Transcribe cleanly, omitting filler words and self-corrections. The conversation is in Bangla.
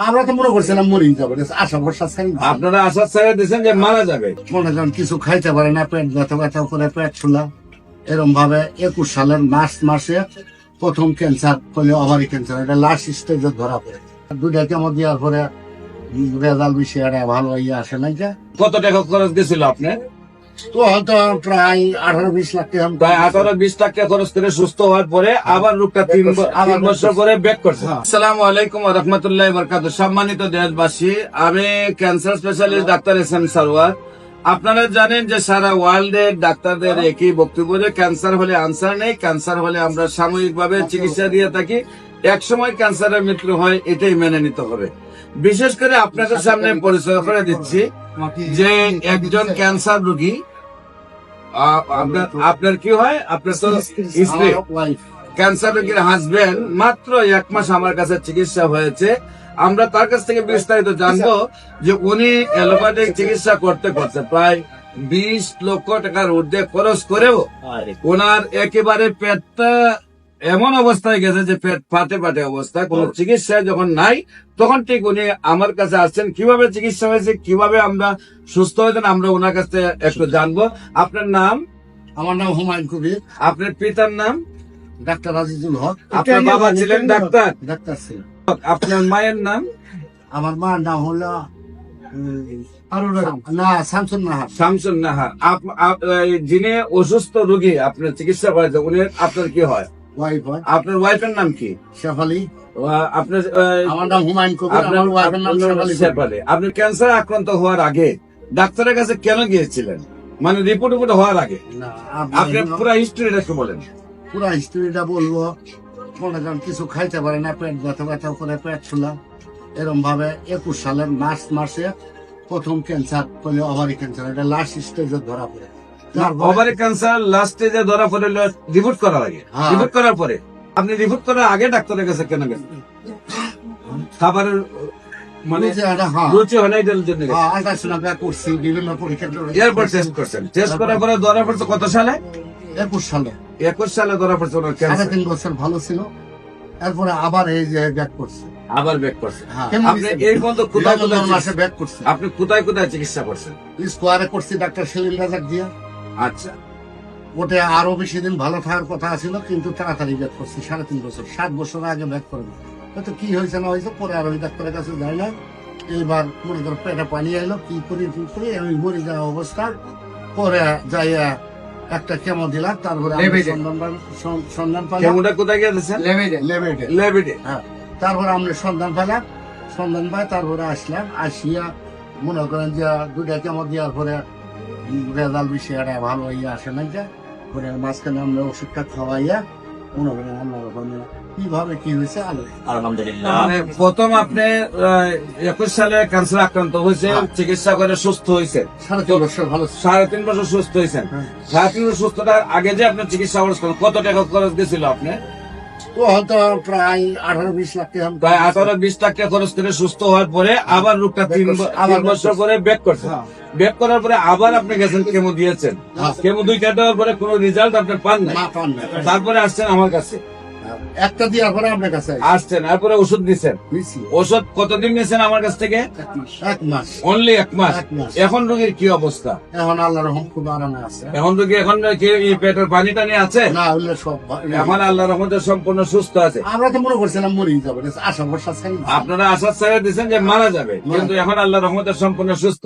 আমরা তো মনে করছিলাম মরেই যাবে, আশা ভরসা ছেড়ে দিছি। আপনারা আশা ছেড়ে দিয়েছেন যে মারা যাবে। মনে করেন কিছু খাইতে পারে না, পেট ব্যথা ব্যথা করে পেট ফুলা। এরকম ভাবে 21 সালের মার্চ মাসে প্রথম ক্যান্সার করলে ওভারি ক্যান্সার, এটা লাস্ট স্টেজে ধরা পড়ে। দুইটা কেমো দেওয়ার পরে রেজাল্ট বেশি একটা ভালো ইয়ে আসে নাই। যে কত টাকা খরচ গেছিল আপনার? তো হয়তো প্রায় 18-20 লাখ টাকা। প্রায় 18-20 লাখ টাকা খরচ করে সুস্থ হওয়ার পরে আবার রোগটা 3 বছর পরে ব্যাক করছে। আসসালামু আলাইকুম ওয়া রাহমাতুল্লাহি ওয়া বারাকাতুহু। সম্মানিত দেশবাসী, আমি cancer specialist doctor S M Sarwar. আপনারা জানেন যে সারা ওয়ার্ল্ডের ডাক্তারদের একই বক্তব্য যে ক্যান্সার হলে আনসার নেই, ক্যান্সার হলে আমরা সাময়িকভাবে চিকিৎসা দিয়ে থাকি, একসময় ক্যান্সারের মৃত্যু হয়, এটাই মেনে নিতে হবে। বিশেষ করে আপনাদের সামনে পরিচয় করে দিচ্ছি যে একজন ক্যান্সার রোগী, আপনার কি হয়, আপনার তো স্ত্রী, ক্যান্সার রোগীর হাজবেন্ড মাত্র 1 মাস আমার কাছে চিকিৎসা হয়েছে। আমরা তার কাছ থেকে বিস্তারিত জানবো যে উনি অ্যালোপ্যাথিক চিকিৎসা করতে করতে প্রায় 20 লক্ষ টাকার ঊর্ধ্বে খরচ করেও ওনার একেবারে পেটটা এমন অবস্থায় গেছে যে পেট ফাটে ফাটে অবস্থা, কোন চিকিৎসা যখন নাই তখন ঠিক উনি আমার কাছে আসছেন। কিভাবে চিকিৎসা হয়েছে, কিভাবে আমরা সুস্থ হয়েছেন, আমরা ওনার কাছে একটু জানবো। আপনার নাম? আমার নাম হুমায়ুন কবির। আপনার পিতার নাম? ডাক্তার আজিজুল হক। আপনার বাবা ছিলেন ডাক্তার? ডাক্তার ছিল। আপনার মায়ের নাম? আমার মার নাম হলো না শামসুন নাহার। শামসুন নাহার। যিনি অসুস্থ রোগী আপনার চিকিৎসা করেছে, উনি আপনার কি হয়? ওয়াইফ হয়। আপনার ওয়াইফের নাম কি? শেফালি। আপনার আমার নাম হুমায়ুন কবির। আমার ওয়াইফের নাম শেফালি। আপনি ক্যান্সার আক্রান্ত হওয়ার আগে ডাক্তারের কাছে কেন গিয়েছিলেন, মানে রিপোর্ট হওয়ার আগে? না, আপনি পুরো হিস্ট্রিটা একটু বলেন। পুরো হিস্ট্রিটা বলবো। মনে করেন কিছু খাইতে পারে না, পেট ব্যথা ব্যথা করে পেট ফুলা। এরকম ভাবে 21 সালের মার্চ মাসে প্রথম ক্যান্সার করলে ওভারি ক্যান্সার, এটা লাস্ট স্টেজে ধরা পড়ে। ওভারি ক্যান্সার লাস্ট স্টেজে ধরা পড়ে রিপোর্ট করার আগে? রিপোর্ট করার পরে? আপনি রিপোর্ট করার আগে ডাক্তারের কাছে কেন গেছেন? খাবারের মানে রুচি হয় না, এটার জন্য আল্ট্রাসাউন্ড করছি, বিভিন্ন পরীক্ষা এরপর টেস্ট করছেন। টেস্ট করার পরে ধরা পড়ছে কত সালে? 21 সালে। 21 সালে ধরা পড়ছে ওনার ক্যান্সার। 3.5 বছর ভালো ছিল, এরপরে আবার এই যে ব্যাক করছে। আবার ব্যাক করছে। আপনি এই পর্যন্ত কোথায় কোথায় মাসে ব্যাক করছে? আপনি কোথায় কোথায় চিকিৎসা করছেন? স্কোয়ারে করছি ডাক্তার সেলিম রাজাক দিয়া। আচ্ছা, ওটা আরো বেশি দিন ভালো থাকার কথা ছিল, কিন্তু তাড়াতাড়ি ব্যাক করছি। 3.5 বছর, 7 বছর আগে ব্যাক করে হয়তো কি হয়েছে না হয়েছে, পরে আর ওই ডাক্তারের কাছে যাই না। এইবার মনে করো পেটে পানি আইলো, কি করি ওই মরে যাওয়া অবস্থা। পরে যাইয়া একটা কেমো দিলাম, তারপরে সন্ধান পাইলাম। কেমোটা কোথায় গিয়েছেন? লেবেডে। হ্যাঁ, তারপরে আমরা সন্ধান পাইলাম, সন্ধান পাই তারপরে আসলাম। আসিয়া মনে করেন যে 2টা কেমো দেওয়ার পরে রেজাল্ট বেশি একটা ভালো ইয়ে আসে নাই। যে পরে মাঝখানে আমরা ওষুধটা খাওয়াইয়া মনে করেন আমরা কিভাবে কি হয়েছে আলহামদুলিল্লাহ। মানে প্রথম আপনি 21 সালে ক্যান্সার আক্রান্ত হয়েছে, চিকিৎসা করে সুস্থ হয়েছে। 3.5 বছর ভালো ছিল। 3.5 বছর সুস্থ হয়েছেন। 3.5 বছর সুস্থতার আগে যে আপনি চিকিৎসা খরচ করেন, কত টাকা খরচ গেছিল আপনার? তো হয়তো প্রায় 18-20 লাখ টাকা। প্রায় 18-20 লাখ টাকা খরচ করে সুস্থ হওয়ার পরে আবার রোগটা 3 বছর পরে ব্যাক করছে। ব্যাক করার পরে আবার আপনি গেছেন, কেমো দিয়েছেন। কেমো 2টা দেওয়ার পরে কোনো রেজাল্ট আপনি পান না। তারপরে আসছেন আমার কাছে, একটা দেওয়ার পরে আপনার কাছে আসছেন, তারপরে ওষুধ দিচ্ছেন। ওষুধ কতদিন নিয়েছেন আমার কাছ থেকে? 1 মাস। অনলি 1 মাস। এখন রোগীর কি অবস্থা? এখন আল্লাহর রহমতে খুব আরামে আছে। এখন রোগী এখন কি পেটের পানি টানি আছে? না, ওগুলো সব এখন আল্লাহর রহমতে সম্পূর্ণ সুস্থ আছে। আমরা তো মনে করছিলাম মরেই যাবে, আশা ভরসা ছেড়ে দিছি। আপনারা আশা ছেড়ে দিয়েছেন যে মারা যাবে, কিন্তু এখন আল্লাহর রহমতে সম্পূর্ণ সুস্থ।